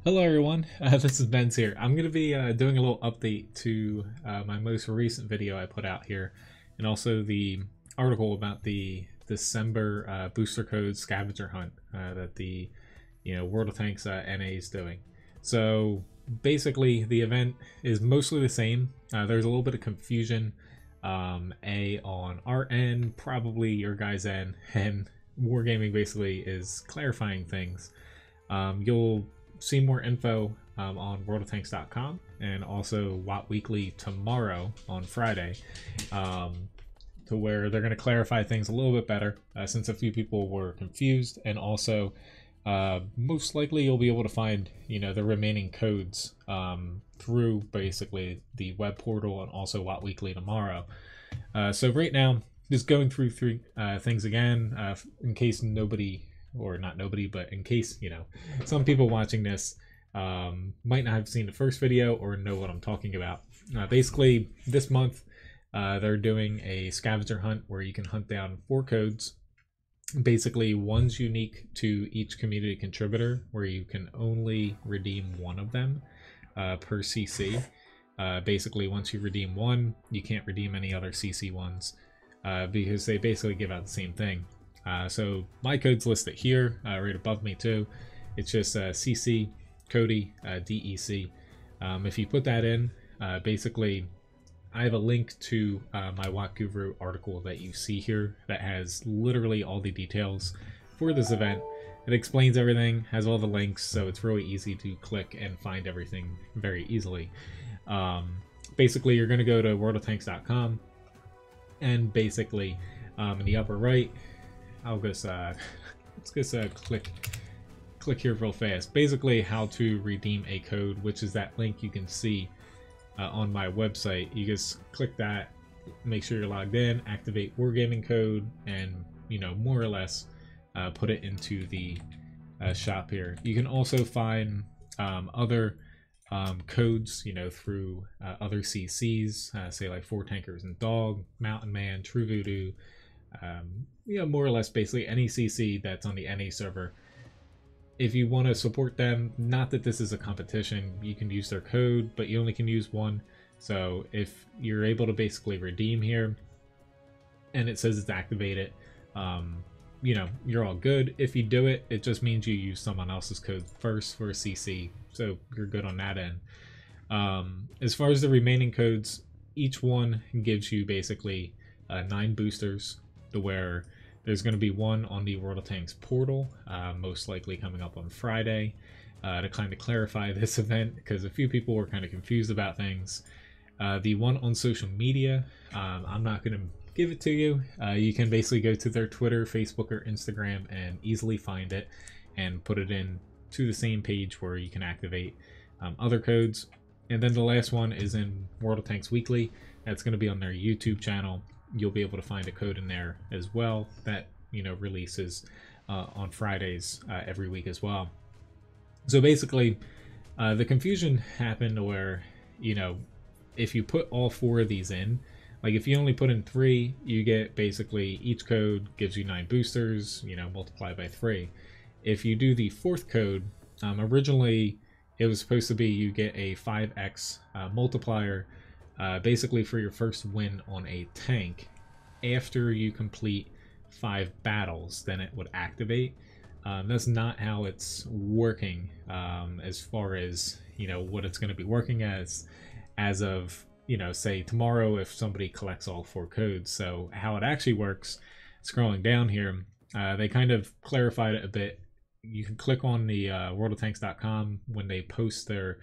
Hello everyone, this is Menz here. I'm going to be doing a little update to my most recent video I put out here, and also the article about the December booster code scavenger hunt that the World of Tanks NA is doing. So basically the event is mostly the same. There's a little bit of confusion on our end, probably your guys' end, and Wargaming basically is clarifying things. You'll see more info on worldoftanks.com and also Watt Weekly tomorrow on Friday, to where they're going to clarify things a little bit better since a few people were confused, and also most likely you'll be able to find the remaining codes through basically the web portal and also Watt Weekly tomorrow. So right now, just going through three things again, in case nobody, or not nobody, but in case some people watching this might not have seen the first video or know what I'm talking about. Basically this month they're doing a scavenger hunt where you can hunt down 4 codes. Basically one's unique to each community contributor, where you can only redeem one of them per CC. Basically once you redeem one, you can't redeem any other CC ones because they basically give out the same thing. So my code's listed here, right above me too. It's just CC Cody DEC. If you put that in, basically I have a link to my Watt Guru article that you see here that has literally all the details for this event. It explains everything, has all the links, so it's really easy to click and find everything very easily. Basically you're going to go to worldoftanks.com, and basically in the upper right, I'll just let's just click here real fast. Basically how to redeem a code, which is that link you can see on my website. You just click that, make sure you're logged in, activate Wargaming code, and more or less put it into the shop here. You can also find other codes through other CCs, say like 4 Tankers and Dog, Mountain Man, True Voodoo, more or less basically any CC that's on the NA server. If you want to support them, not that this is a competition, you can use their code, but you only can use one. So if you're able to basically redeem here and it says it's activated, you're all good. If you do it, it just means you use someone else's code first for a CC, so you're good on that end. As far as the remaining codes, each one gives you basically 9 boosters, to where there's going to be one on the World of Tanks portal, most likely coming up on Friday, to kind of clarify this event, because a few people were kind of confused about things. The one on social media, I'm not going to give it to you. You can basically go to their Twitter, Facebook, or Instagram and easily find it and put it in to the same page where you can activate other codes. And then the last one is in World of Tanks Weekly. That's going to be on their YouTube channel. You'll be able to find a code in there as well that releases on Fridays every week as well. So basically the confusion happened where if you put all 4 of these in, like if you only put in 3, you get basically each code gives you 9 boosters, multiplied by 3. If you do the 4th code, originally it was supposed to be you get a 5x multiplier basically for your first win on a tank. After you complete 5 battles, then it would activate. That's not how it's working as far as what it's going to be working as of say tomorrow, if somebody collects all 4 codes. So how it actually works, scrolling down here, they kind of clarified it a bit. You can click on the worldoftanks.com when they post their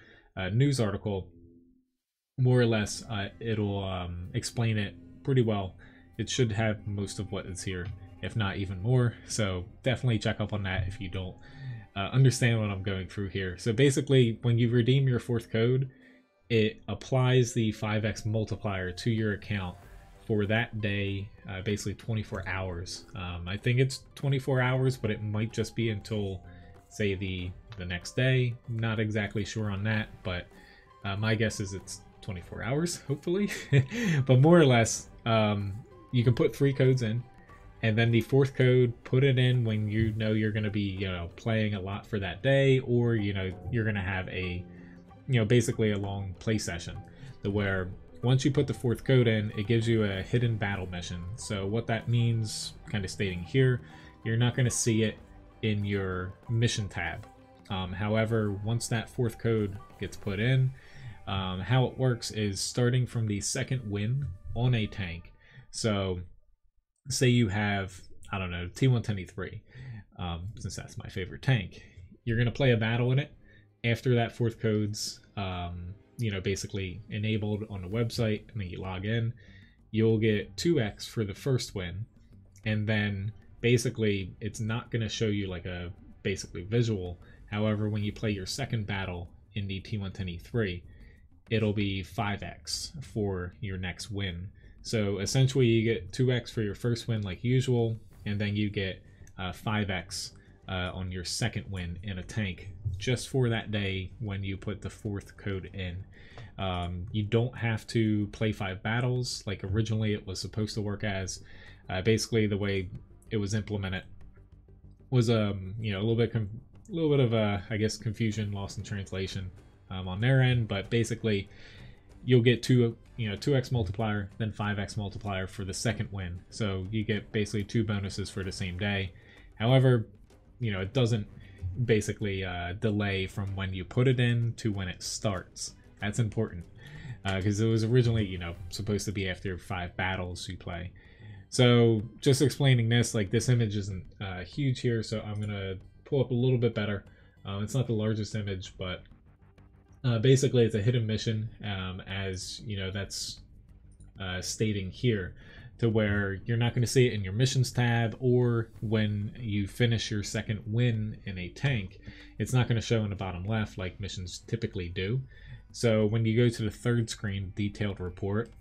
news article. More or less it'll explain it pretty well. It should have most of what is here, if not even more, so definitely check up on that if you don't understand what I'm going through here. So basically when you redeem your 4th code, it applies the 5x multiplier to your account for that day, basically 24 hours. I think it's 24 hours, but it might just be until say the next day. Not exactly sure on that, but my guess is it's 24 hours, hopefully. But more or less, you can put 3 codes in. and then the fourth code, put it in when you know you're going to be, you know, playing a lot for that day, or, you know, you're going to have a, you know, basically a long play session, to where once you put the fourth code in, it gives you a hidden battle mission. So what that means, kind of stating here, you're not going to see it in your mission tab. However, once that fourth code gets put in, how it works is starting from the second win on a tank. So say you have, I don't know, T110E3, since that's my favorite tank, you're going to play a battle in it. After that fourth code's, you know, basically enabled on the website, and then you log in, you'll get 2x for the first win. And then basically it's not going to show you like a basically visual. However, when you play your second battle in the T110E3, it'll be 5x for your next win. So essentially you get 2x for your first win like usual, and then you get 5x on your second win in a tank just for that day when you put the fourth code in. You don't have to play 5 battles like originally it was supposed to work as. Basically the way it was implemented was you know, a little bit of I guess confusion, lost in translation on their end, but basically you'll get 2x multiplier, then 5x multiplier for the second win. So you get basically 2 bonuses for the same day. However, you know, it doesn't basically delay from when you put it in to when it starts. That's important because it was originally, you know, supposed to be after 5 battles you play. So just explaining this, like this image isn't huge here, so I'm gonna pull up a little bit better. It's not the largest image, but basically it's a hidden mission, as you know, that's stating here, to where you're not going to see it in your missions tab, or when you finish your second win in a tank, it's not going to show in the bottom left like missions typically do. So when you go to the third screen, detailed report,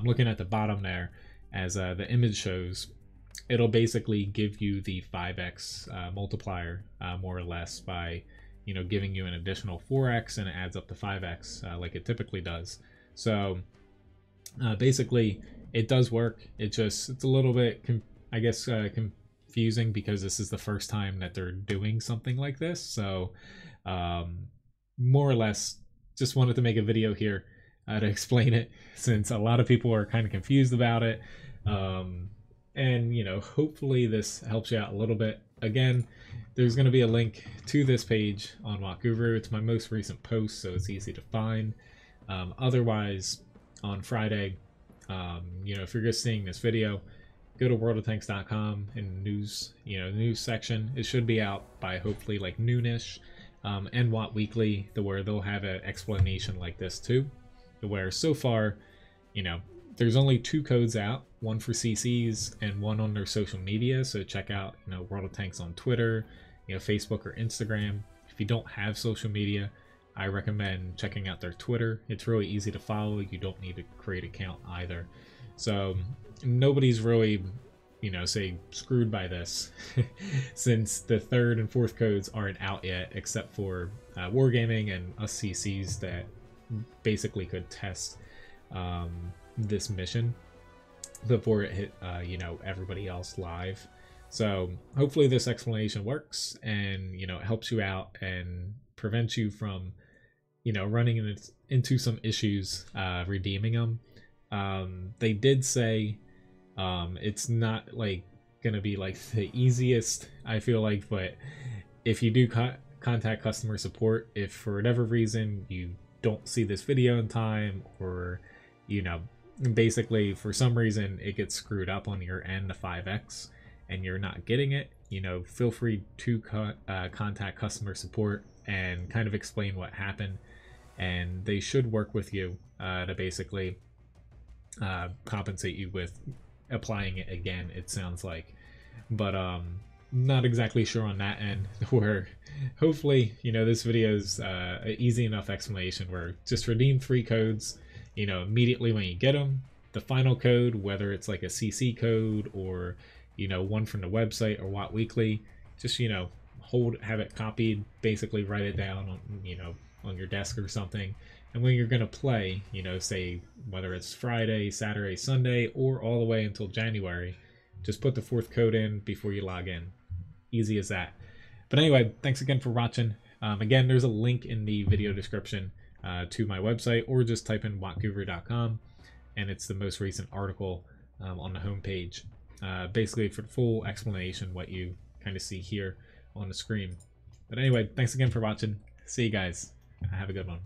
looking at the bottom there, as the image shows, it'll basically give you the 5x multiplier, more or less, by, you know, giving you an additional 4x, and it adds up to 5x like it typically does. So basically it does work. It's a little bit I guess confusing because this is the first time that they're doing something like this. So more or less just wanted to make a video here to explain it, since a lot of people are kind of confused about it. And you know, hopefully this helps you out a little bit. Again, there's going to be a link to this page on Wakuru. It's my most recent post, so it's easy to find. Otherwise, on Friday, you know, if you're just seeing this video, go to worldoftanks.com in the news, you know, news section. It should be out by hopefully like noonish. And Watt Weekly, to where they'll have an explanation like this too. To where so far, you know, there's only 2 codes out, one for CCs and one on their social media. So check out, you know, World of Tanks on Twitter, you know, Facebook or Instagram. If you don't have social media, I recommend checking out their Twitter. It's really easy to follow. You don't need to create an account either. So nobody's really, you know, say screwed by this since the 3rd and 4th codes aren't out yet, except for Wargaming and us CCs that basically could test this mission before it hit you know, everybody else live. So hopefully this explanation works, and you know, it helps you out and prevents you from, you know, running into some issues redeeming them. They did say it's not like gonna be like the easiest, I feel like, but if you do contact customer support, if for whatever reason you don't see this video in time, or you know, basically for some reason it gets screwed up on your end, the 5x, and you're not getting it, you know, feel free to contact customer support and kind of explain what happened, and they should work with you to basically compensate you with applying it again, it sounds like. But not exactly sure on that end, where hopefully, you know, this video is an easy enough explanation where just redeem 3 codes, you know, immediately when you get them. The final code, whether it's like a CC code or, you know, one from the website or Watt Weekly, just, you know, have it copied, basically write it down on, you know, on your desk or something. And when you're going to play, you know, say whether it's Friday, Saturday, Sunday, or all the way until January, Just put the 4th code in before you log in. Easy as that. But anyway, thanks again for watching. Again, there's a link in the video description to my website, or just type in wattguru.com, and it's the most recent article on the homepage. Basically, for the full explanation, what you kind of see here on the screen. But anyway, thanks again for watching. See you guys. Have a good one.